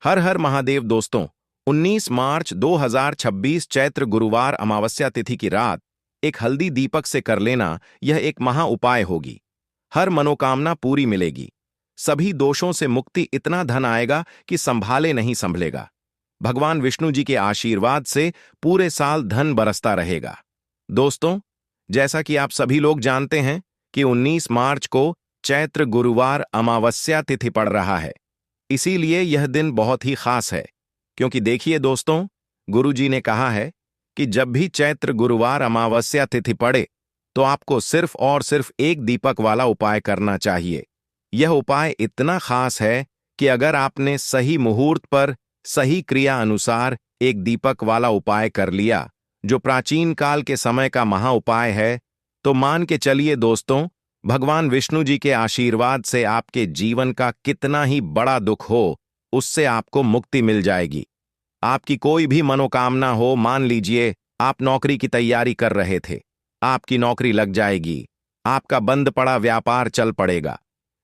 हर हर महादेव दोस्तों। 19 मार्च 2026 चैत्र गुरुवार अमावस्या तिथि की रात एक हल्दी दीपक से कर लेना, यह एक महा उपाय होगी। हर मनोकामना पूरी मिलेगी। सभी दोषों से मुक्ति, इतना धन आएगा कि संभाले नहीं संभलेगा। भगवान विष्णु जी के आशीर्वाद से पूरे साल धन बरसता रहेगा। दोस्तों, जैसा कि आप सभी लोग जानते हैं कि 19 मार्च को चैत्र गुरुवार अमावस्या तिथि पड़ रहा है। इसीलिए यह दिन बहुत ही खास है, क्योंकि देखिए दोस्तों, गुरु जी ने कहा है कि जब भी चैत्र गुरुवार अमावस्या तिथि पड़े तो आपको सिर्फ और सिर्फ एक दीपक वाला उपाय करना चाहिए। यह उपाय इतना खास है कि अगर आपने सही मुहूर्त पर सही क्रिया अनुसार एक दीपक वाला उपाय कर लिया, जो प्राचीन काल के समय का महा उपाय है, तो मान के चलिए दोस्तों, भगवान विष्णु जी के आशीर्वाद से आपके जीवन का कितना ही बड़ा दुख हो, उससे आपको मुक्ति मिल जाएगी। आपकी कोई भी मनोकामना हो, मान लीजिए आप नौकरी की तैयारी कर रहे थे, आपकी नौकरी लग जाएगी। आपका बंद पड़ा व्यापार चल पड़ेगा।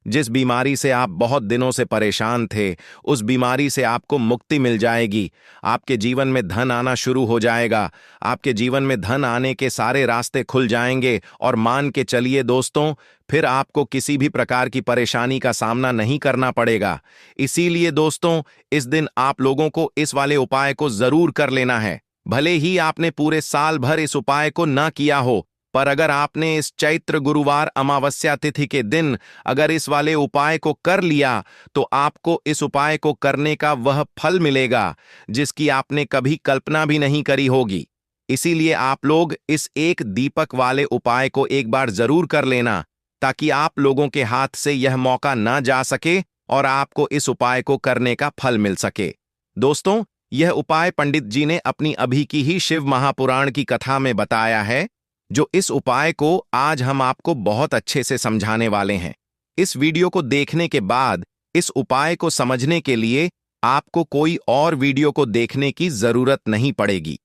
जिस बीमारी से आप बहुत दिनों से परेशान थे, उस बीमारी से आपको मुक्ति मिल जाएगी। आपके जीवन में धन आना शुरू हो जाएगा। आपके जीवन में धन आने के सारे रास्ते खुल जाएंगे और मान के चलिए दोस्तों, फिर आपको किसी भी प्रकार की परेशानी का सामना नहीं करना पड़ेगा। इसीलिए दोस्तों, इस दिन आप लोगों को इस वाले उपाय को जरूर कर लेना है। भले ही आपने पूरे साल भर इस उपाय को ना किया हो, पर अगर आपने इस चैत्र गुरुवार अमावस्या तिथि के दिन अगर इस वाले उपाय को कर लिया, तो आपको इस उपाय को करने का वह फल मिलेगा जिसकी आपने कभी कल्पना भी नहीं करी होगी। इसीलिए आप लोग इस एक दीपक वाले उपाय को एक बार जरूर कर लेना, ताकि आप लोगों के हाथ से यह मौका ना जा सके और आपको इस उपाय को करने का फल मिल सके। दोस्तों, यह उपाय पंडित जी ने अपनी अभी की ही शिव महापुराण की कथा में बताया है, जो इस उपाय को आज हम आपको बहुत अच्छे से समझाने वाले हैं। इस वीडियो को देखने के बाद इस उपाय को समझने के लिए आपको कोई और वीडियो को देखने की जरूरत नहीं पड़ेगी।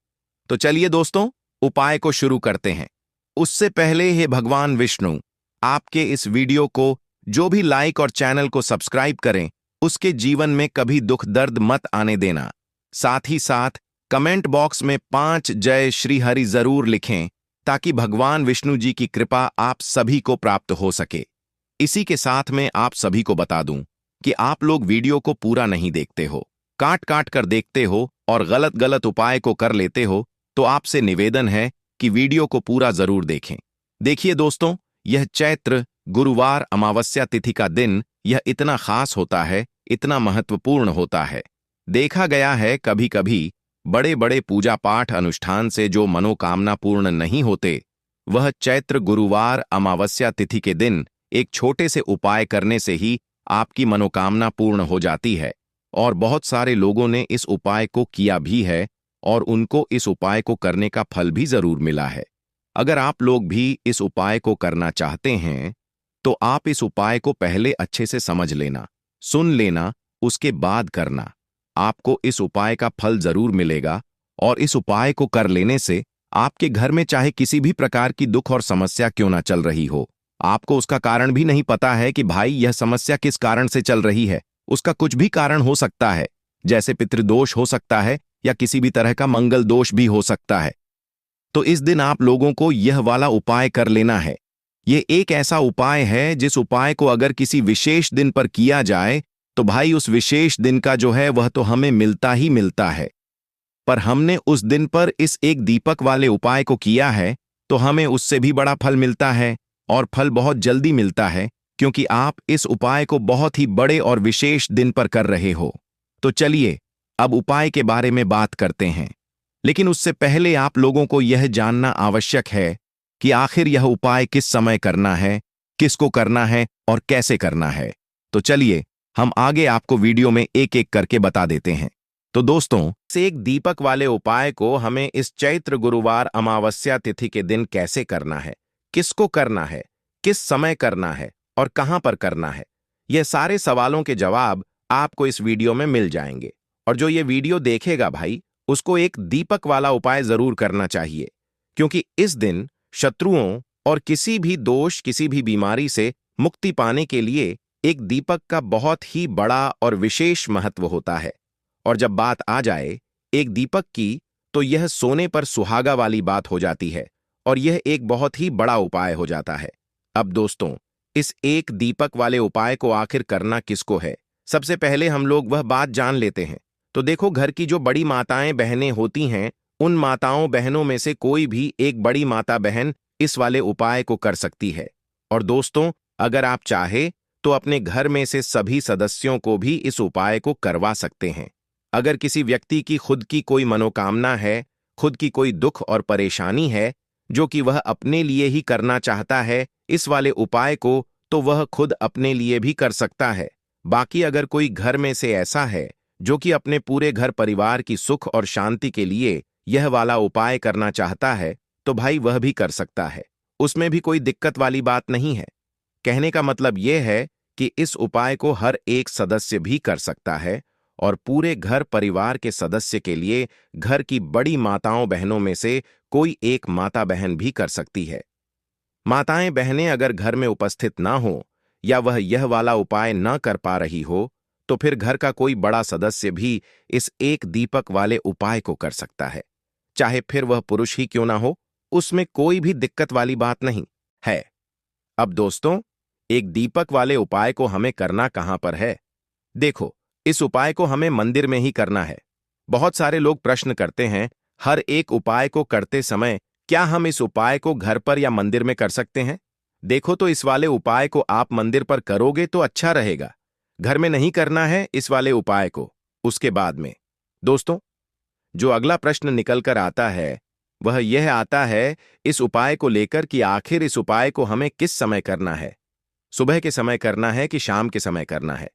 तो चलिए दोस्तों, उपाय को शुरू करते हैं। उससे पहले हे भगवान विष्णु, आपके इस वीडियो को जो भी लाइक और चैनल को सब्सक्राइब करें, उसके जीवन में कभी दुख दर्द मत आने देना। साथ ही साथ कमेंट बॉक्स में 5 जय श्री हरि जरूर लिखें, ताकि भगवान विष्णु जी की कृपा आप सभी को प्राप्त हो सके। इसी के साथ में आप सभी को बता दूं कि आप लोग वीडियो को पूरा नहीं देखते हो, काट काट कर देखते हो और गलत गलत उपाय को कर लेते हो, तो आपसे निवेदन है कि वीडियो को पूरा जरूर देखें। देखिए दोस्तों, यह चैत्र गुरुवार अमावस्या तिथि का दिन यह इतना खास होता है, इतना महत्वपूर्ण होता है। देखा गया है कभी कभी बड़े बड़े पूजा पाठ अनुष्ठान से जो मनोकामना पूर्ण नहीं होते, वह चैत्र गुरुवार अमावस्या तिथि के दिन एक छोटे से उपाय करने से ही आपकी मनोकामना पूर्ण हो जाती है। और बहुत सारे लोगों ने इस उपाय को किया भी है और उनको इस उपाय को करने का फल भी जरूर मिला है। अगर आप लोग भी इस उपाय को करना चाहते हैं, तो आप इस उपाय को पहले अच्छे से समझ लेना, सुन लेना, उसके बाद करना। आपको इस उपाय का फल जरूर मिलेगा और इस उपाय को कर लेने से आपके घर में चाहे किसी भी प्रकार की दुख और समस्या क्यों ना चल रही हो, आपको उसका कारण भी नहीं पता है कि भाई यह समस्या किस कारण से चल रही है, उसका कुछ भी कारण हो सकता है, जैसे पितृदोष हो सकता है या किसी भी तरह का मंगल दोष भी हो सकता है। तो इस दिन आप लोगों को यह वाला उपाय कर लेना है। यह एक ऐसा उपाय है जिस उपाय को अगर किसी विशेष दिन पर किया जाए, तो भाई उस विशेष दिन का जो है वह तो हमें मिलता ही मिलता है। पर हमने उस दिन पर इस एक दीपक वाले उपाय को किया है, तो हमें उससे भी बड़ा फल मिलता है और फल बहुत जल्दी मिलता है, क्योंकि आप इस उपाय को बहुत ही बड़े और विशेष दिन पर कर रहे हो। तो चलिए अब उपाय के बारे में बात करते हैं। लेकिन उससे पहले आप लोगों को यह जानना आवश्यक है कि आखिर यह उपाय किस समय करना है, किसको करना है और कैसे करना है। तो चलिए हम आगे आपको वीडियो में एक एक करके बता देते हैं। तो दोस्तों, इस एक दीपक वाले उपाय को हमें इस चैत्र गुरुवार अमावस्या तिथि के दिन कैसे करना है, किसको करना है, किस समय करना है और कहां पर करना है, यह सारे सवालों के जवाब आपको इस वीडियो में मिल जाएंगे। और जो ये वीडियो देखेगा भाई, उसको एक दीपक वाला उपाय जरूर करना चाहिए, क्योंकि इस दिन शत्रुओं और किसी भी दोष, किसी भी बीमारी से मुक्ति पाने के लिए एक दीपक का बहुत ही बड़ा और विशेष महत्व होता है। और जब बात आ जाए एक दीपक की, तो यह सोने पर सुहागा वाली बात हो जाती है और यह एक बहुत ही बड़ा उपाय हो जाता है। अब दोस्तों, इस एक दीपक वाले उपाय को आखिर करना किसको है, सबसे पहले हम लोग वह बात जान लेते हैं। तो देखो, घर की जो बड़ी माताएं बहनें होती हैं, उन माताओं बहनों में से कोई भी एक बड़ी माता बहन इस वाले उपाय को कर सकती है। और दोस्तों, अगर आप चाहे तो अपने घर में से सभी सदस्यों को भी इस उपाय को करवा सकते हैं। अगर किसी व्यक्ति की खुद की कोई मनोकामना है, खुद की कोई दुख और परेशानी है जो कि वह अपने लिए ही करना चाहता है इस वाले उपाय को, तो वह खुद अपने लिए भी कर सकता है। बाकी अगर कोई घर में से ऐसा है जो कि अपने पूरे घर परिवार की सुख और शांति के लिए यह वाला उपाय करना चाहता है, तो भाई वह भी कर सकता है। उसमें भी कोई दिक्कत वाली बात नहीं है। कहने का मतलब यह है कि इस उपाय को हर एक सदस्य भी कर सकता है और पूरे घर परिवार के सदस्य के लिए घर की बड़ी माताओं बहनों में से कोई एक माता बहन भी कर सकती है। माताएं बहनें अगर घर में उपस्थित ना हो या वह यह वाला उपाय न कर पा रही हो, तो फिर घर का कोई बड़ा सदस्य भी इस एक दीपक वाले उपाय को कर सकता है, चाहे फिर वह पुरुष ही क्यों ना हो। उसमें कोई भी दिक्कत वाली बात नहीं है। अब दोस्तों, एक दीपक वाले उपाय को हमें करना कहां पर है? देखो, इस उपाय को हमें मंदिर में ही करना है। बहुत सारे लोग प्रश्न करते हैं, हर एक उपाय को करते समय क्या हम इस उपाय को घर पर या मंदिर में कर सकते हैं? देखो, तो इस वाले उपाय को आप मंदिर पर करोगे तो अच्छा रहेगा। घर में नहीं करना है इस वाले उपाय को। उसके बाद में दोस्तों, जो अगला प्रश्न निकल कर आता है वह यह आता है इस उपाय को लेकर कि आखिर इस उपाय को हमें किस समय करना है, सुबह के समय करना है कि शाम के समय करना है?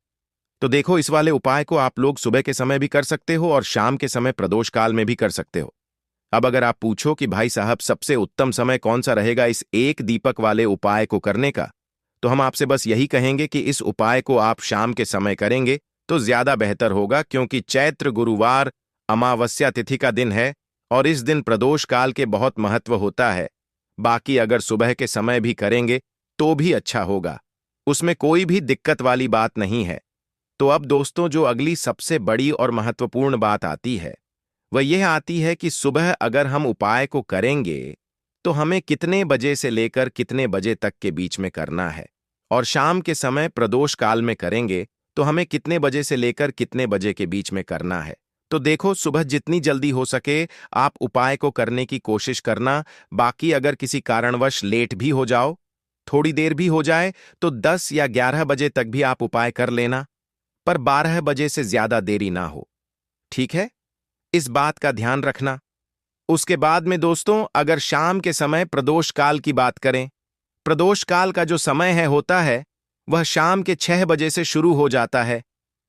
तो देखो, इस वाले उपाय को आप लोग सुबह के समय भी कर सकते हो और शाम के समय प्रदोष काल में भी कर सकते हो। अब अगर आप पूछो कि भाई साहब सबसे उत्तम समय कौन सा रहेगा इस एक दीपक वाले उपाय को करने का, तो हम आपसे बस यही कहेंगे कि इस उपाय को आप शाम के समय करेंगे तो ज्यादा बेहतर होगा, क्योंकि चैत्र गुरुवार अमावस्या तिथि का दिन है और इस दिन प्रदोष काल के बहुत महत्व होता है। बाकी अगर सुबह के समय भी करेंगे तो भी अच्छा होगा, उसमें कोई भी दिक्कत वाली बात नहीं है। तो अब दोस्तों, जो अगली सबसे बड़ी और महत्वपूर्ण बात आती है वह यह आती है कि सुबह अगर हम उपाय को करेंगे तो हमें कितने बजे से लेकर कितने बजे तक के बीच में करना है, और शाम के समय प्रदोष काल में करेंगे तो हमें कितने बजे से लेकर कितने बजे के बीच में करना है। तो देखो, सुबह जितनी जल्दी हो सके आप उपाय को करने की कोशिश करना। बाकी अगर किसी कारणवश लेट भी हो जाओ, थोड़ी देर भी हो जाए, तो 10 या 11 बजे तक भी आप उपाय कर लेना, पर 12 बजे से ज्यादा देरी ना हो। ठीक है, इस बात का ध्यान रखना। उसके बाद में दोस्तों, अगर शाम के समय प्रदोष काल की बात करें, प्रदोष काल का जो समय है होता है वह शाम के 6 बजे से शुरू हो जाता है।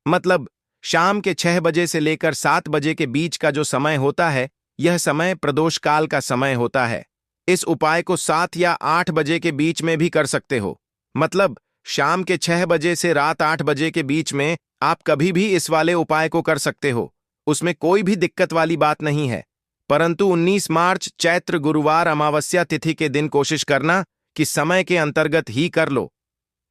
मतलब शाम के 6 बजे से लेकर 7 बजे के बीच का जो समय होता है, यह समय प्रदोष काल का समय होता है। इस उपाय को 7 या 8 बजे के बीच में भी कर सकते हो। मतलब शाम के 6 बजे से रात 8 बजे के बीच में आप कभी भी इस वाले उपाय को कर सकते हो, उसमें कोई भी दिक्कत वाली बात नहीं है। परंतु 19 मार्च चैत्र गुरुवार अमावस्या तिथि के दिन कोशिश करना कि समय के अंतर्गत ही कर लो।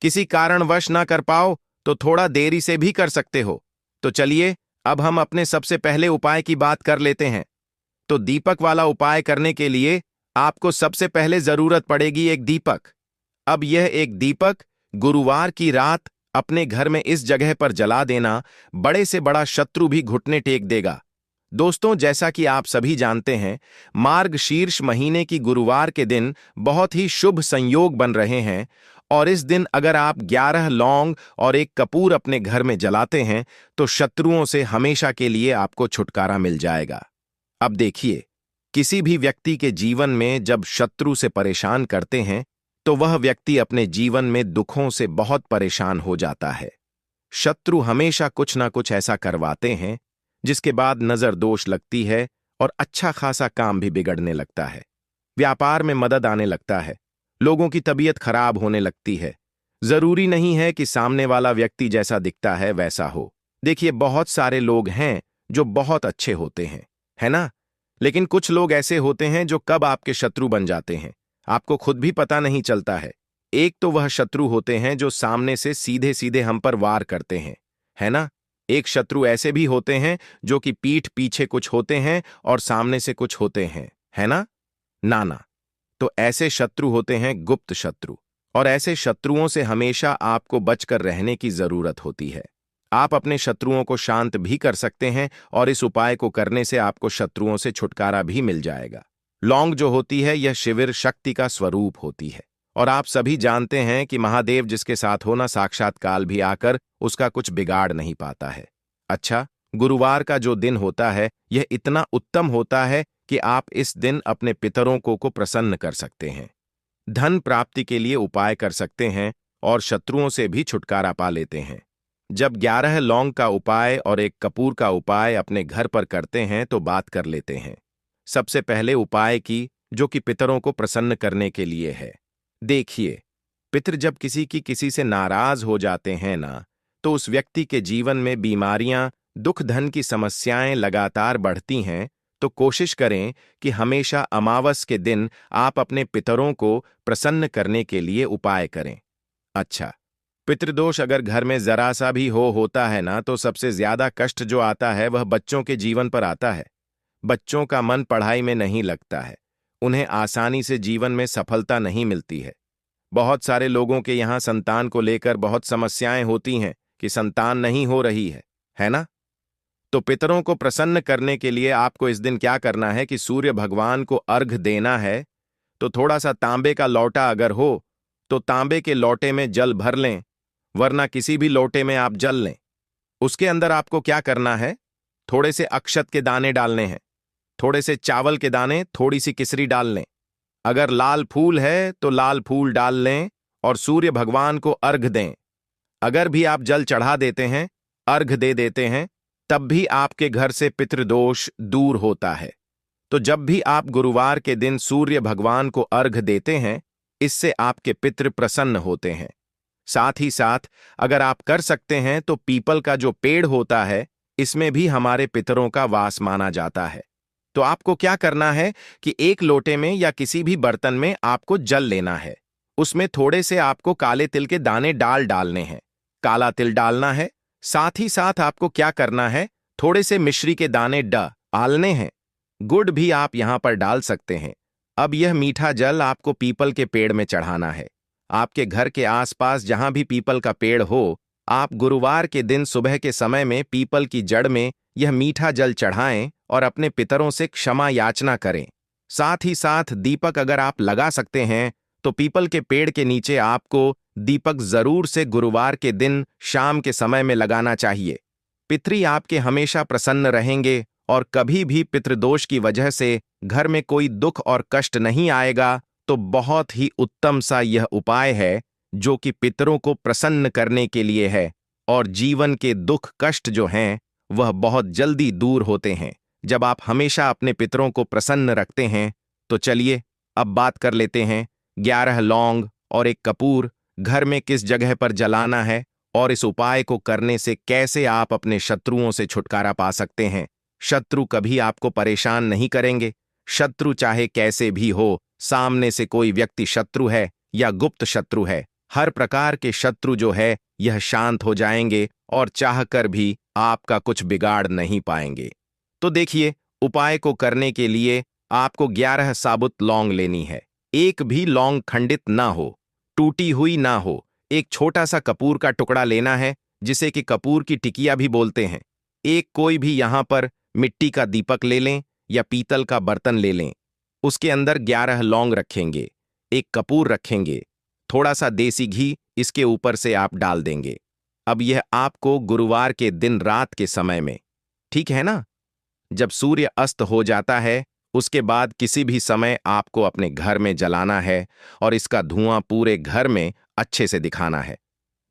किसी कारणवश ना कर पाओ तो थोड़ा देरी से भी कर सकते हो। तो चलिए, अब हम अपने सबसे पहले उपाय की बात कर लेते हैं। तो दीपक वाला उपाय करने के लिए आपको सबसे पहले जरूरत पड़ेगी एक दीपक। अब यह एक दीपक गुरुवार की रात अपने घर में इस जगह पर जला देना, बड़े से बड़ा शत्रु भी घुटने टेक देगा। दोस्तों, जैसा कि आप सभी जानते हैं, मार्गशीर्ष महीने की गुरुवार के दिन बहुत ही शुभ संयोग बन रहे हैं और इस दिन अगर आप 11 लौंग और एक कपूर अपने घर में जलाते हैं तो शत्रुओं से हमेशा के लिए आपको छुटकारा मिल जाएगा। अब देखिए, किसी भी व्यक्ति के जीवन में जब शत्रु से परेशान करते हैं तो वह व्यक्ति अपने जीवन में दुखों से बहुत परेशान हो जाता है। शत्रु हमेशा कुछ ना कुछ ऐसा करवाते हैं जिसके बाद नजर दोष लगती है और अच्छा खासा काम भी बिगड़ने लगता है। व्यापार में मदद आने लगता है, लोगों की तबीयत खराब होने लगती है। जरूरी नहीं है कि सामने वाला व्यक्ति जैसा दिखता है वैसा हो। देखिए, बहुत सारे लोग हैं जो बहुत अच्छे होते हैं, है ना? लेकिन कुछ लोग ऐसे होते हैं जो कब आपके शत्रु बन जाते हैं आपको खुद भी पता नहीं चलता है। एक तो वह शत्रु होते हैं जो सामने से सीधे सीधे हम पर वार करते हैं, है ना? एक शत्रु ऐसे भी होते हैं जो कि पीठ पीछे कुछ होते हैं और सामने से कुछ होते हैं, है ना? ना। तो ऐसे शत्रु होते हैं गुप्त शत्रु। और ऐसे शत्रुओं से हमेशा आपको बचकर रहने की जरूरत होती है। आप अपने शत्रुओं को शांत भी कर सकते हैं और इस उपाय को करने से आपको शत्रुओं से छुटकारा भी मिल जाएगा। लौंग जो होती है यह शिविर शक्ति का स्वरूप होती है। और आप सभी जानते हैं कि महादेव जिसके साथ होना साक्षात काल भी आकर उसका कुछ बिगाड़ नहीं पाता है। अच्छा, गुरुवार का जो दिन होता है यह इतना उत्तम होता है कि आप इस दिन अपने पितरों को प्रसन्न कर सकते हैं, धन प्राप्ति के लिए उपाय कर सकते हैं और शत्रुओं से भी छुटकारा पा लेते हैं। जब 11 लौंग का उपाय और एक कपूर का उपाय अपने घर पर करते हैं तो बात कर लेते हैं। सबसे पहले उपाय की, जो कि पितरों को प्रसन्न करने के लिए है। देखिए, पितर जब किसी से नाराज हो जाते हैं ना, तो उस व्यक्ति के जीवन में बीमारियां, दुख, धन की समस्याएं लगातार बढ़ती हैं। तो कोशिश करें कि हमेशा अमावस के दिन आप अपने पितरों को प्रसन्न करने के लिए उपाय करें। अच्छा, पितृदोष अगर घर में जरा सा भी होता है ना, तो सबसे ज्यादा कष्ट जो आता है वह बच्चों के जीवन पर आता है। बच्चों का मन पढ़ाई में नहीं लगता है, उन्हें आसानी से जीवन में सफलता नहीं मिलती है। बहुत सारे लोगों के यहाँ संतान को लेकर बहुत समस्याएं होती हैं कि संतान नहीं हो रही है ना? तो पितरों को प्रसन्न करने के लिए आपको इस दिन क्या करना है कि सूर्य भगवान को अर्घ देना है। तो थोड़ा सा तांबे का लौटा अगर हो तो तांबे के लोटे में जल भर लें, वरना किसी भी लोटे में आप जल लें। उसके अंदर आपको क्या करना है, थोड़े से अक्षत के दाने डालने हैं, थोड़े से चावल के दाने, थोड़ी सी किसरी डाल लें। अगर लाल फूल है तो लाल फूल डाल लें और सूर्य भगवान को अर्घ दें। अगर भी आप जल चढ़ा देते हैं, अर्घ दे देते हैं, तब भी आपके घर से पितृदोष दूर होता है। तो जब भी आप गुरुवार के दिन सूर्य भगवान को अर्घ देते हैं, इससे आपके पितृ प्रसन्न होते हैं। साथ ही साथ अगर आप कर सकते हैं तो पीपल का जो पेड़ होता है, इसमें भी हमारे पितरों का वास माना जाता है। तो आपको क्या करना है कि एक लोटे में या किसी भी बर्तन में आपको जल लेना है। उसमें थोड़े से आपको काले तिल के दाने डालने हैं, काला तिल डालना है। साथ ही साथ आपको क्या करना है, थोड़े से मिश्री के दाने डालने हैं। गुड़ भी आप यहां पर डाल सकते हैं। अब यह मीठा जल आपको पीपल के पेड़ में चढ़ाना है। आपके घर के आसपास जहां भी पीपल का पेड़ हो, आप गुरुवार के दिन सुबह के समय में पीपल की जड़ में यह मीठा जल चढ़ाएं और अपने पितरों से क्षमा याचना करें। साथ ही साथ दीपक अगर आप लगा सकते हैं तो पीपल के पेड़ के नीचे आपको दीपक जरूर से गुरुवार के दिन शाम के समय में लगाना चाहिए। पितरी आपके हमेशा प्रसन्न रहेंगे और कभी भी पितृदोष की वजह से घर में कोई दुख और कष्ट नहीं आएगा। तो बहुत ही उत्तम सा यह उपाय है जो कि पितरों को प्रसन्न करने के लिए है और जीवन के दुख कष्ट जो हैं वह बहुत जल्दी दूर होते हैं जब आप हमेशा अपने पितरों को प्रसन्न रखते हैं। तो चलिए अब बात कर लेते हैं 11 लौंग और एक कपूर घर में किस जगह पर जलाना है और इस उपाय को करने से कैसे आप अपने शत्रुओं से छुटकारा पा सकते हैं। शत्रु कभी आपको परेशान नहीं करेंगे। शत्रु चाहे कैसे भी हो, सामने से कोई व्यक्ति शत्रु है या गुप्त शत्रु है, हर प्रकार के शत्रु जो है यह शांत हो जाएंगे और चाहकर भी आपका कुछ बिगाड़ नहीं पाएंगे। तो देखिए, उपाय को करने के लिए आपको 11 साबुत लौंग लेनी है। एक भी लौंग खंडित ना हो, टूटी हुई ना हो। एक छोटा सा कपूर का टुकड़ा लेना है, जिसे कि कपूर की टिकिया भी बोलते हैं। एक कोई भी यहां पर मिट्टी का दीपक ले लें या पीतल का बर्तन ले लें। उसके अंदर 11 लौंग रखेंगे, एक कपूर रखेंगे, थोड़ा सा देसी घी इसके ऊपर से आप डाल देंगे। अब यह आपको गुरुवार के दिन रात के समय में, ठीक है ना, जब सूर्य अस्त हो जाता है उसके बाद किसी भी समय आपको अपने घर में जलाना है और इसका धुआं पूरे घर में अच्छे से दिखाना है।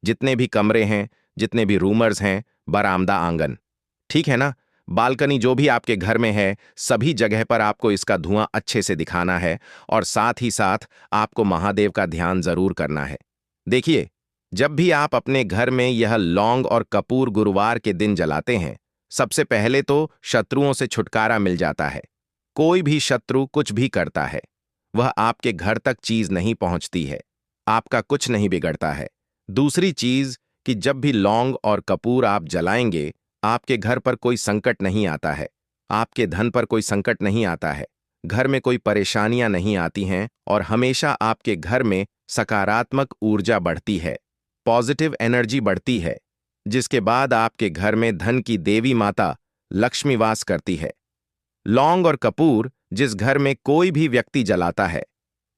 जितने भी कमरे हैं, जितने भी रूमर्स हैं, बरामदा, आंगन, ठीक है ना, बालकनी, जो भी आपके घर में है, सभी जगह पर आपको इसका धुआं अच्छे से दिखाना है। और साथ ही साथ आपको महादेव का ध्यान जरूर करना है। देखिए, जब भी आप अपने घर में यह लौंग और कपूर गुरुवार के दिन जलाते हैं, सबसे पहले तो शत्रुओं से छुटकारा मिल जाता है। कोई भी शत्रु कुछ भी करता है, वह आपके घर तक चीज नहीं पहुंचती है, आपका कुछ नहीं बिगड़ता है। दूसरी चीज कि जब भी लौंग और कपूर आप जलाएंगे आपके घर पर कोई संकट नहीं आता है, आपके धन पर कोई संकट नहीं आता है, घर में कोई परेशानियां नहीं आती हैं और हमेशा आपके घर में सकारात्मक ऊर्जा बढ़ती है, पॉजिटिव एनर्जी बढ़ती है, जिसके बाद आपके घर में धन की देवी माता लक्ष्मी वास करती है। लौंग और कपूर जिस घर में कोई भी व्यक्ति जलाता है,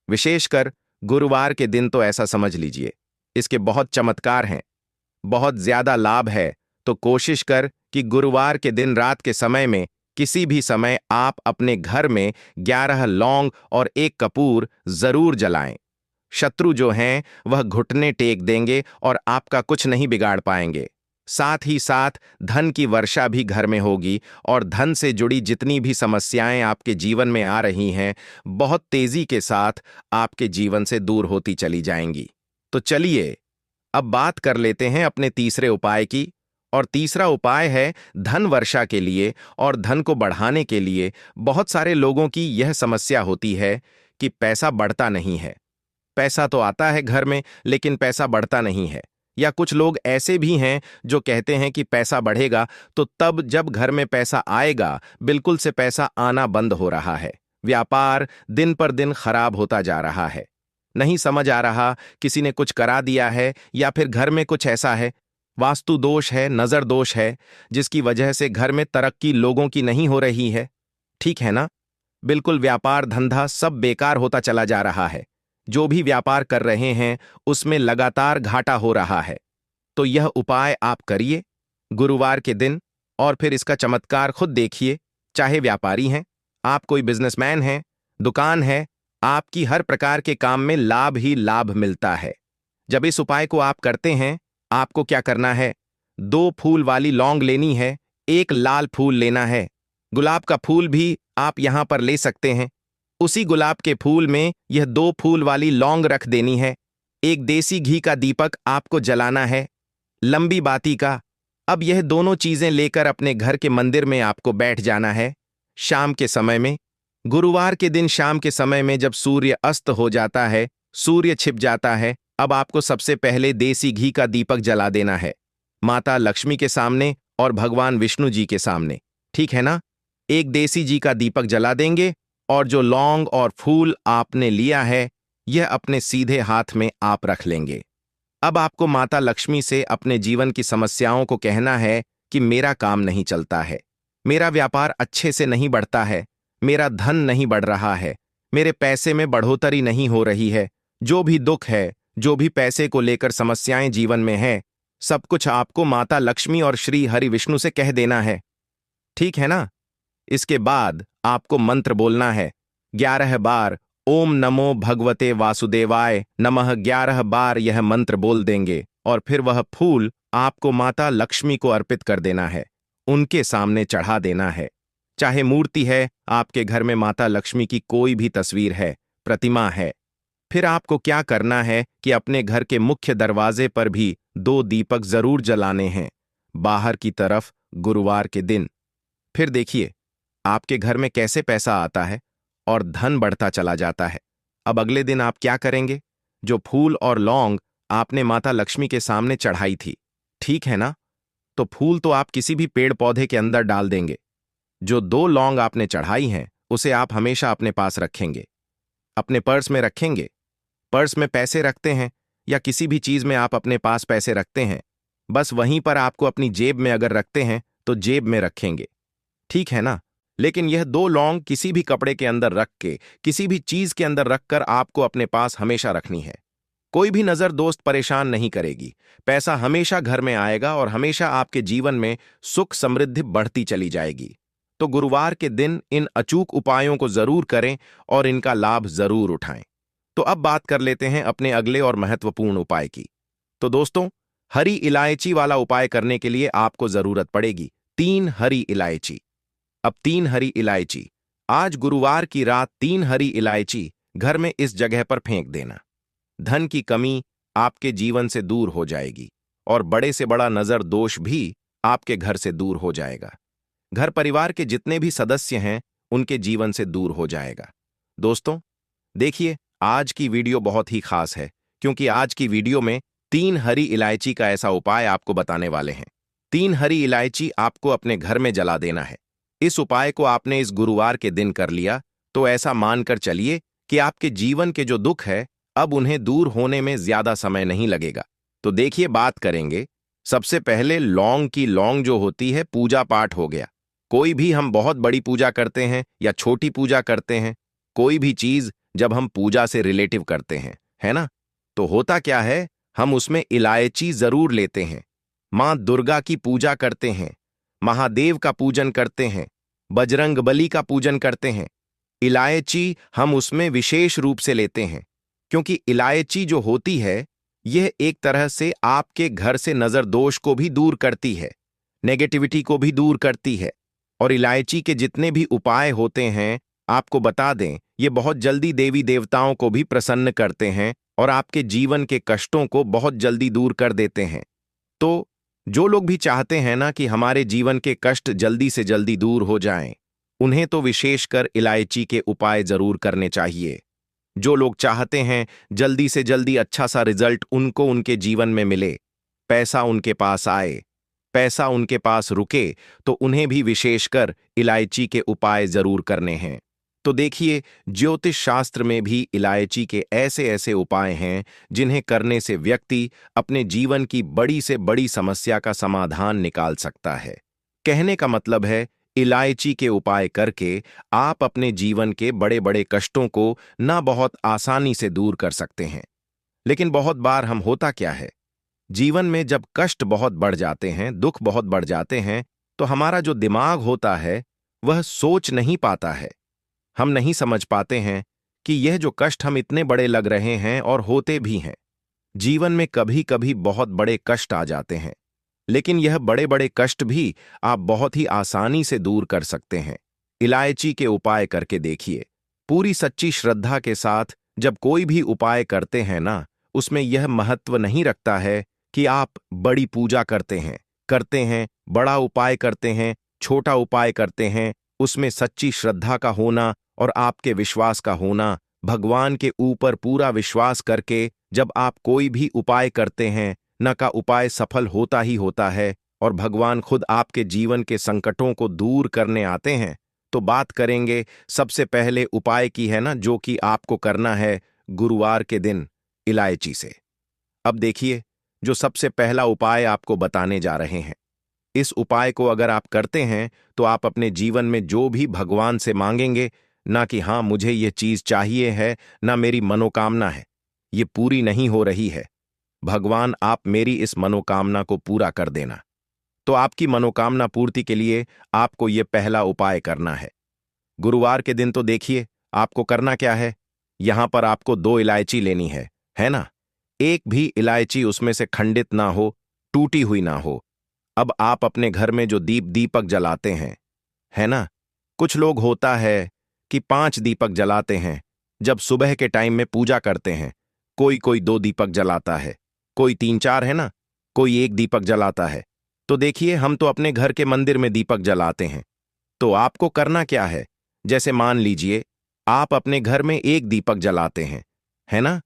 विशेषकर गुरुवार के दिन, तो ऐसा समझ लीजिए इसके बहुत चमत्कार हैं, बहुत ज्यादा लाभ है। तो कोशिश कर कि गुरुवार के दिन रात के समय में किसी भी समय आप अपने घर में 11 लौंग और 1 कपूर जरूर जलाएं। शत्रु जो हैं वह घुटने टेक देंगे और आपका कुछ नहीं बिगाड़ पाएंगे। साथ ही साथ धन की वर्षा भी घर में होगी और धन से जुड़ी जितनी भी समस्याएं आपके जीवन में आ रही हैं, बहुत तेजी के साथ आपके जीवन से दूर होती चली जाएंगी। तो चलिए अब बात कर लेते हैं अपने तीसरे उपाय की। और तीसरा उपाय है धन वर्षा के लिए और धन को बढ़ाने के लिए। बहुत सारे लोगों की यह समस्या होती है कि पैसा बढ़ता नहीं है। पैसा तो आता है घर में, लेकिन पैसा बढ़ता नहीं है। या कुछ लोग ऐसे भी हैं जो कहते हैं कि पैसा बढ़ेगा, तो तब जब घर में पैसा आएगा, बिल्कुल से पैसा आना बंद हो रहा है। व्यापार दिन पर दिन खराब होता जा रहा है। नहीं समझ आ रहा, किसी ने कुछ करा दिया है या फिर घर में कुछ ऐसा है, वास्तु दोष है, नजर दोष है, जिसकी वजह से घर में तरक्की लोगों की नहीं हो रही है। ठीक है ना? बिल्कुल व्यापार धंधा सब बेकार होता चला जा रहा है। जो भी व्यापार कर रहे हैं उसमें लगातार घाटा हो रहा है। तो यह उपाय आप करिए गुरुवार के दिन और फिर इसका चमत्कार खुद देखिए। चाहे व्यापारी हैं, आप कोई बिजनेसमैन हैं, दुकान है, आपकी हर प्रकार के काम में लाभ ही लाभ मिलता है। जब इस उपाय को आप करते हैं, आपको क्या करना है? 2 फूल वाली लौंग लेनी है, 1 लाल फूल लेना है। गुलाब का फूल भी आप यहां पर ले सकते हैं। उसी गुलाब के फूल में यह 2 फूल वाली लौंग रख देनी है। 1 देसी घी का दीपक आपको जलाना है, लंबी बाती का। अब यह दोनों चीजें लेकर अपने घर के मंदिर में आपको बैठ जाना है। शाम के समय में, गुरुवार के दिन शाम के समय में जब सूर्य अस्त हो जाता है, सूर्य छिप जाता है, अब आपको सबसे पहले देसी घी का दीपक जला देना है, माता लक्ष्मी के सामने और भगवान विष्णु जी के सामने। ठीक है ना? 1 देसी घी का दीपक जला देंगे और जो लौंग और फूल आपने लिया है, यह अपने सीधे हाथ में आप रख लेंगे। अब आपको माता लक्ष्मी से अपने जीवन की समस्याओं को कहना है कि मेरा काम नहीं चलता है, मेरा व्यापार अच्छे से नहीं बढ़ता है, मेरा धन नहीं बढ़ रहा है, मेरे पैसे में बढ़ोतरी नहीं हो रही है। जो भी दुख है, जो भी पैसे को लेकर समस्याएं जीवन में है, सब कुछ आपको माता लक्ष्मी और श्री हरि विष्णु से कह देना है। ठीक है ना? इसके बाद आपको मंत्र बोलना है 11 बार। ओम नमो भगवते वासुदेवाय नमः 11 बार यह मंत्र बोल देंगे और फिर वह फूल आपको माता लक्ष्मी को अर्पित कर देना है, उनके सामने चढ़ा देना है। चाहे मूर्ति है, आपके घर में माता लक्ष्मी की कोई भी तस्वीर है, प्रतिमा है, फिर आपको क्या करना है कि अपने घर के मुख्य दरवाजे पर भी 2 दीपक जरूर जलाने हैं, बाहर की तरफ, गुरुवार के दिन। फिर देखिए आपके घर में कैसे पैसा आता है और धन बढ़ता चला जाता है। अब अगले दिन आप क्या करेंगे? जो फूल और लौंग आपने माता लक्ष्मी के सामने चढ़ाई थी, ठीक है ना? तो फूल तो आप किसी भी पेड़ पौधे के अंदर डाल देंगे। जो 2 लौंग आपने चढ़ाई हैं, उसे आप हमेशा अपने पास रखेंगे, अपने पर्स में रखेंगे। पर्स में पैसे रखते हैं या किसी भी चीज में आप अपने पास पैसे रखते हैं, बस वहीं पर आपको अपनी जेब में अगर रखते हैं तो जेब में रखेंगे। ठीक है ना? लेकिन यह 2 लौंग किसी भी कपड़े के अंदर रख के, किसी भी चीज के अंदर रखकर आपको अपने पास हमेशा रखनी है। कोई भी नजर दोस्त परेशान नहीं करेगी। पैसा हमेशा घर में आएगा और हमेशा आपके जीवन में सुख समृद्धि बढ़ती चली जाएगी। तो गुरुवार के दिन इन अचूक उपायों को जरूर करें और इनका लाभ जरूर उठाएं। तो अब बात कर लेते हैं अपने अगले और महत्वपूर्ण उपाय की। तो दोस्तों, हरी इलायची वाला उपाय करने के लिए आपको जरूरत पड़ेगी 3 हरी इलायची। अब 3 हरी इलायची, आज गुरुवार की रात 3 हरी इलायची घर में इस जगह पर फेंक देना। धन की कमी आपके जीवन से दूर हो जाएगी और बड़े से बड़ा नजर दोष भी आपके घर से दूर हो जाएगा। घर परिवार के जितने भी सदस्य हैं, उनके जीवन से दूर हो जाएगा। दोस्तों देखिए, आज की वीडियो बहुत ही खास है, क्योंकि आज की वीडियो में 3 हरी इलायची का ऐसा उपाय आपको बताने वाले हैं। 3 हरी इलायची आपको अपने घर में जला देना है। इस उपाय को आपने इस गुरुवार के दिन कर लिया तो ऐसा मानकर चलिए कि आपके जीवन के जो दुख है अब उन्हें दूर होने में ज्यादा समय नहीं लगेगा। तो देखिए, बात करेंगे सबसे पहले लौंग की। लौंग जो होती है, पूजा पाठ हो गया। कोई भी हम बहुत बड़ी पूजा करते हैं या छोटी पूजा करते हैं, कोई भी चीज जब हम पूजा से रिलेटिव करते हैं, है ना, तो होता क्या है, हम उसमें इलायची जरूर लेते हैं। मां दुर्गा की पूजा करते हैं, महादेव का पूजन करते हैं, बजरंगबली का पूजन करते हैं। इलायची हम उसमें विशेष रूप से लेते हैं, क्योंकि इलायची जो होती है यह एक तरह से आपके घर से नजर दोष को भी दूर करती है, नेगेटिविटी को भी दूर करती है। और इलायची के जितने भी उपाय होते हैं, आपको बता दें, ये बहुत जल्दी देवी देवताओं को भी प्रसन्न करते हैं और आपके जीवन के कष्टों को बहुत जल्दी दूर कर देते हैं। तो जो लोग भी चाहते हैं ना कि हमारे जीवन के कष्ट जल्दी से जल्दी दूर हो जाएं, उन्हें तो विशेषकर इलायची के उपाय जरूर करने चाहिए। जो लोग चाहते हैं जल्दी से जल्दी अच्छा सा रिजल्ट उनको उनके जीवन में मिले, पैसा उनके पास आए, पैसा उनके पास रुके, तो उन्हें भी विशेषकर इलायची के उपाय जरूर करने हैं। तो देखिए, ज्योतिष शास्त्र में भी इलायची के ऐसे ऐसे उपाय हैं जिन्हें करने से व्यक्ति अपने जीवन की बड़ी से बड़ी समस्या का समाधान निकाल सकता है। कहने का मतलब है, इलायची के उपाय करके आप अपने जीवन के बड़े बड़े कष्टों को ना बहुत आसानी से दूर कर सकते हैं। लेकिन बहुत बार हम होता क्या है, जीवन में जब कष्ट बहुत बढ़ जाते हैं, दुख बहुत बढ़ जाते हैं, तो हमारा जो दिमाग होता है वह सोच नहीं पाता है। हम नहीं समझ पाते हैं कि यह जो कष्ट हम इतने बड़े लग रहे हैं और होते भी हैं। जीवन में कभी कभी बहुत बड़े कष्ट आ जाते हैं, लेकिन यह बड़े बड़े कष्ट भी आप बहुत ही आसानी से दूर कर सकते हैं। इलायची के उपाय करके देखिए। पूरी सच्ची श्रद्धा के साथ जब कोई भी उपाय करते हैं ना, उसमें यह महत्व नहीं रखता है कि आप बड़ी पूजा करते हैं, बड़ा उपाय करते हैं, छोटा उपाय करते हैं। उसमें सच्ची श्रद्धा का होना और आपके विश्वास का होना, भगवान के ऊपर पूरा विश्वास करके जब आप कोई भी उपाय करते हैं, न का उपाय सफल होता ही होता है और भगवान खुद आपके जीवन के संकटों को दूर करने आते हैं। तो बात करेंगे सबसे पहले उपाय की, है ना, जो कि आपको करना है गुरुवार के दिन इलायची से। अब देखिए, जो सबसे पहला उपाय आपको बताने जा रहे हैं, इस उपाय को अगर आप करते हैं तो आप अपने जीवन में जो भी भगवान से मांगेंगे, ना कि हाँ मुझे ये चीज चाहिए है, ना मेरी मनोकामना है, ये पूरी नहीं हो रही है, भगवान आप मेरी इस मनोकामना को पूरा कर देना। तो आपकी मनोकामना पूर्ति के लिए आपको ये पहला उपाय करना है। गुरुवार के दिन तो देखिए आपको करना क्या है, यहां पर आपको 2 इलायची लेनी है ना। एक भी इलायची उसमें से खंडित ना हो, टूटी हुई ना हो। अब आप अपने घर में जो दीपक जलाते हैं, है ना, कुछ लोग होता है कि 5 दीपक जलाते हैं जब सुबह के टाइम में पूजा करते हैं। कोई 2 दीपक जलाता है, कोई 3-4, है ना, कोई 1 दीपक जलाता है। तो देखिए, हम तो अपने घर के मंदिर में दीपक जलाते हैं। तो आपको करना क्या है, जैसे मान लीजिए आप अपने घर में 1 दीपक जलाते हैं, है ना,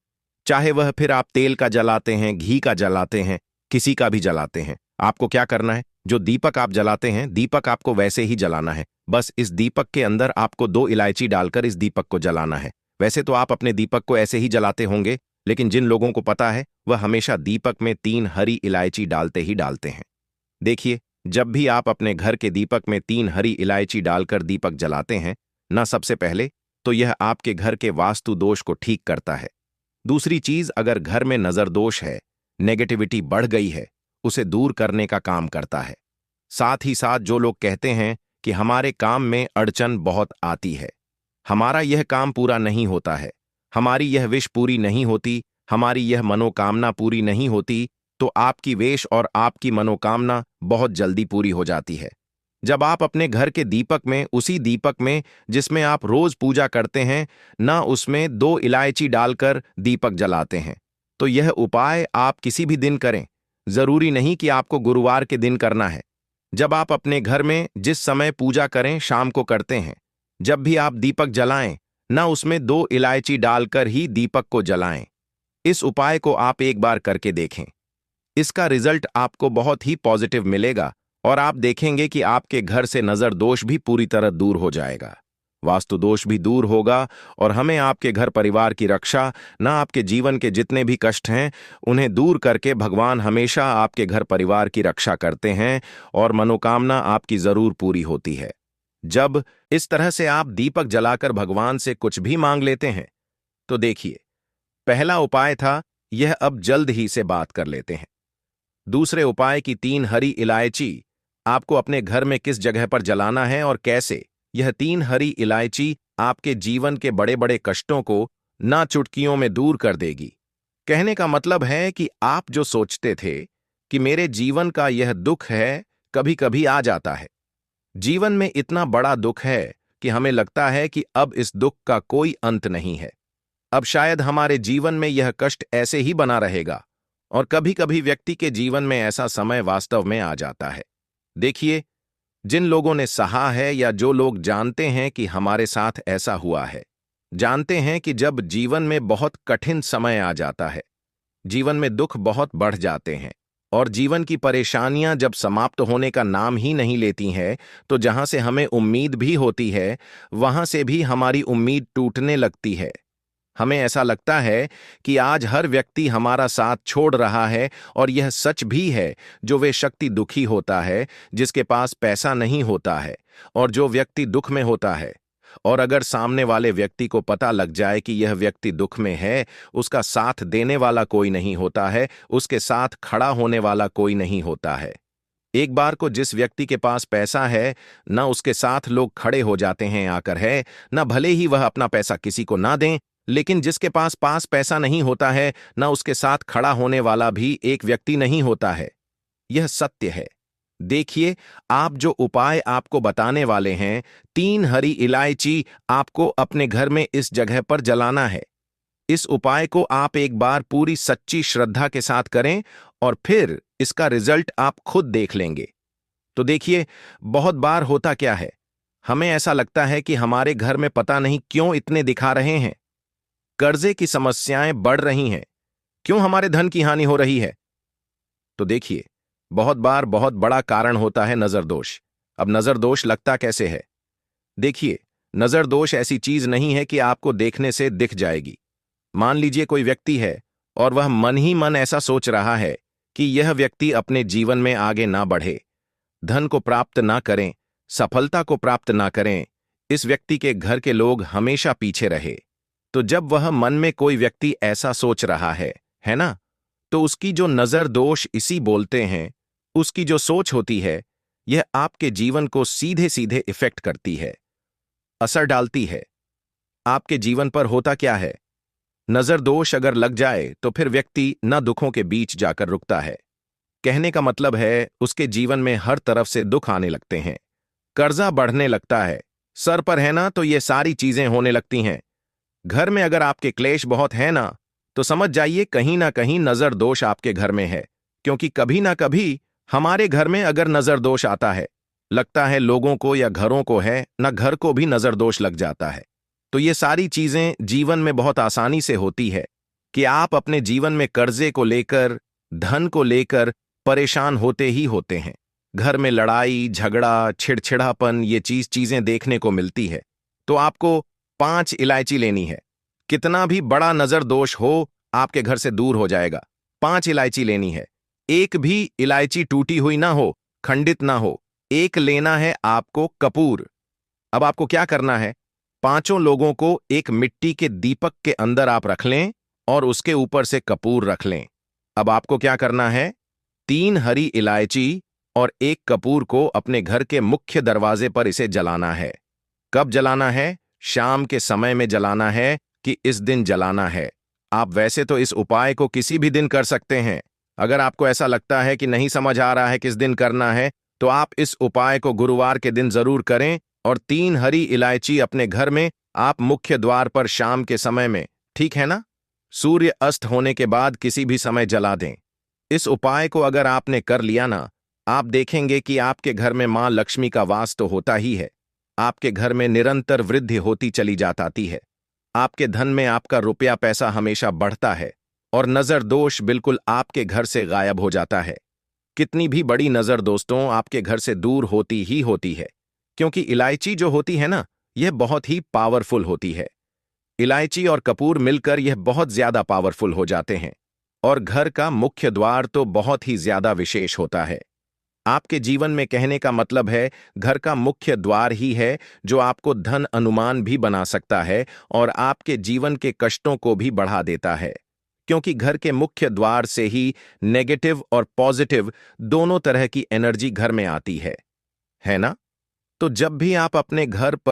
चाहे वह फिर आप तेल का जलाते हैं, घी का जलाते हैं, किसी का भी जलाते हैं। आपको क्या करना है, जो दीपक आप जलाते हैं, दीपक आपको वैसे ही जलाना है। बस इस दीपक के अंदर आपको 2 इलायची डालकर इस दीपक को जलाना है। वैसे तो आप अपने दीपक को ऐसे ही जलाते होंगे, लेकिन जिन लोगों को पता है वह हमेशा दीपक में 3 हरी इलायची डालते ही डालते हैं। देखिए, जब भी आप अपने घर के दीपक में 3 हरी इलायची डालकर दीपक जलाते हैं ना, सबसे पहले तो यह आपके घर के वास्तु दोष को ठीक करता है। दूसरी चीज, अगर घर में नजर दोष है, नेगेटिविटी बढ़ गई है, उसे दूर करने का काम करता है। साथ ही साथ जो लोग कहते हैं कि हमारे काम में अड़चन बहुत आती है, हमारा यह काम पूरा नहीं होता है, हमारी यह विश पूरी नहीं होती, हमारी यह मनोकामना पूरी नहीं होती, तो आपकी वेश और आपकी मनोकामना बहुत जल्दी पूरी हो जाती है। जब आप अपने घर के दीपक में, उसी दीपक में जिसमें आप रोज पूजा करते हैं ना, उसमें 2 इलायची डालकर दीपक जलाते हैं, तो यह उपाय आप किसी भी दिन करें, जरूरी नहीं कि आपको गुरुवार के दिन करना है। जब आप अपने घर में जिस समय पूजा करें, शाम को करते हैं, जब भी आप दीपक जलाएं ना, उसमें 2 इलायची डालकर ही दीपक को जलाएं। इस उपाय को आप एक बार करके देखें। इसका रिजल्ट आपको बहुत ही पॉजिटिव मिलेगा और आप देखेंगे कि आपके घर से नजर दोष भी पूरी तरह दूर हो जाएगा, वास्तु दोष भी दूर होगा और हमें आपके घर परिवार की रक्षा, न आपके जीवन के जितने भी कष्ट हैं उन्हें दूर करके भगवान हमेशा आपके घर परिवार की रक्षा करते हैं और मनोकामना आपकी जरूर पूरी होती है। जब इस तरह से आप दीपक जलाकर भगवान से कुछ भी मांग लेते हैं तो देखिए, पहला उपाय था यह, अब जल्द ही से बात कर लेते हैं। दूसरे उपाय की 3 हरी इलायची आपको अपने घर में किस जगह पर जलाना है और कैसे। यह 3 हरी इलायची आपके जीवन के बड़े बड़े कष्टों को ना चुटकियों में दूर कर देगी। कहने का मतलब है कि आप जो सोचते थे कि मेरे जीवन का यह दुख है, कभी कभी आ जाता है। जीवन में इतना बड़ा दुख है कि हमें लगता है कि अब इस दुख का कोई अंत नहीं है, अब शायद हमारे जीवन में यह कष्ट ऐसे ही बना रहेगा। और कभी कभी व्यक्ति के जीवन में ऐसा समय वास्तव में आ जाता है। देखिए, जिन लोगों ने सहा है या जो लोग जानते हैं कि हमारे साथ ऐसा हुआ है, जानते हैं कि जब जीवन में बहुत कठिन समय आ जाता है, जीवन में दुख बहुत बढ़ जाते हैं और जीवन की परेशानियां जब समाप्त होने का नाम ही नहीं लेती हैं, तो जहां से हमें उम्मीद भी होती है वहां से भी हमारी उम्मीद टूटने लगती है। हमें ऐसा लगता है कि आज हर व्यक्ति हमारा साथ छोड़ रहा है और यह सच भी है। जो वे शक्ति दुखी होता है, जिसके पास पैसा नहीं होता है और जो व्यक्ति दुख में होता है, और अगर सामने वाले व्यक्ति को पता लग जाए कि यह व्यक्ति दुख में है, उसका साथ देने वाला कोई नहीं होता है, उसके साथ खड़ा होने वाला कोई नहीं होता है। एक बार को जिस व्यक्ति के पास पैसा है, न उसके साथ लोग खड़े हो जाते हैं आकर है, न भले ही वह अपना पैसा किसी को ना दें, लेकिन जिसके पास पैसा नहीं होता है, न उसके साथ खड़ा होने वाला भी एक व्यक्ति नहीं होता है। यह सत्य है। देखिए, आप जो उपाय आपको बताने वाले हैं, 3 हरी इलायची आपको अपने घर में इस जगह पर जलाना है। इस उपाय को आप एक बार पूरी सच्ची श्रद्धा के साथ करें और फिर इसका रिजल्ट आप खुद देख लेंगे। तो देखिए, बहुत बार होता क्या है, हमें ऐसा लगता है कि हमारे घर में पता नहीं क्यों इतने दिखा रहे हैं, कर्जे की समस्याएं बढ़ रही हैं, क्यों हमारे धन की हानि हो रही है। तो देखिए, बहुत बार बहुत बड़ा कारण होता है नजर दोष। अब नजर दोष लगता कैसे है? देखिए, नजर दोष ऐसी चीज नहीं है कि आपको देखने से दिख जाएगी। मान लीजिए कोई व्यक्ति है और वह मन ही मन ऐसा सोच रहा है कि यह व्यक्ति अपने जीवन में आगे ना बढ़े, धन को प्राप्त ना करें, सफलता को प्राप्त ना करें, इस व्यक्ति के घर के लोग हमेशा पीछे रहे। तो जब वह मन में कोई व्यक्ति ऐसा सोच रहा है ना, तो उसकी जो नजर दोष इसी बोलते हैं, उसकी जो सोच होती है, यह आपके जीवन को सीधे सीधे इफेक्ट करती है, असर डालती है। आपके जीवन पर होता क्या है, नजर दोष अगर लग जाए तो फिर व्यक्ति न दुखों के बीच जाकर रुकता है। कहने का मतलब है, उसके जीवन में हर तरफ से दुख आने लगते हैं, कर्जा बढ़ने लगता है, सर पर है ना तो ये सारी चीजें होने लगती हैं। घर में अगर आपके क्लेश बहुत है ना, तो समझ जाइए कहीं ना कहीं नजर दोष आपके घर में है। क्योंकि कभी ना कभी हमारे घर में अगर नजर दोष आता है, लगता है लोगों को या घरों को है ना, घर को भी नजर दोष लग जाता है। तो ये सारी चीजें जीवन में बहुत आसानी से होती है कि आप अपने जीवन में कर्जे को लेकर, धन को लेकर परेशान होते ही होते हैं। घर में लड़ाई झगड़ा छिड़छिड़ापन ये चीजें देखने को मिलती है। तो आपको 5 इलायची लेनी है। कितना भी बड़ा नजर दोष हो, आपके घर से दूर हो जाएगा। 5 इलायची लेनी है। एक भी इलायची टूटी हुई ना हो, खंडित ना हो। एक लेना है आपको कपूर। अब आपको क्या करना है, 5 लोगों को एक मिट्टी के दीपक के अंदर आप रख लें और उसके ऊपर से कपूर रख लें। अब आपको क्या करना है, 3 हरी इलायची और 1 कपूर को अपने घर के मुख्य दरवाजे पर इसे जलाना है। कब जलाना है? शाम के समय में जलाना है कि इस दिन जलाना है? आप वैसे तो इस उपाय को किसी भी दिन कर सकते हैं। अगर आपको ऐसा लगता है कि नहीं समझ आ रहा है किस दिन करना है, तो आप इस उपाय को गुरुवार के दिन जरूर करें और 3 हरी इलायची अपने घर में आप मुख्य द्वार पर शाम के समय में, ठीक है ना, सूर्य अस्त होने के बाद किसी भी समय जला दें। इस उपाय को अगर आपने कर लिया ना, आप देखेंगे कि आपके घर में मां लक्ष्मी का वास तो होता ही है, आपके घर में निरंतर वृद्धि होती चली जाती है, आपके धन में आपका रुपया पैसा हमेशा बढ़ता है और नजर दोष बिल्कुल आपके घर से गायब हो जाता है। कितनी भी बड़ी नजर दोस्तों आपके घर से दूर होती ही होती है, क्योंकि इलायची जो होती है ना, यह बहुत ही पावरफुल होती है। इलायची और कपूर मिलकर यह बहुत ज्यादा पावरफुल हो जाते हैं। और घर का मुख्य द्वार तो बहुत ही ज्यादा विशेष होता है। आपके जीवन में कहने का मतलब है, घर का मुख्य द्वार ही है जो आपको धन अनुमान भी बना सकता है और आपके जीवन के कष्टों को भी बढ़ा देता है। क्योंकि घर के मुख्य द्वार से ही नेगेटिव और पॉजिटिव दोनों तरह की एनर्जी घर में आती है ना? तो जब भी आप अपने घर पर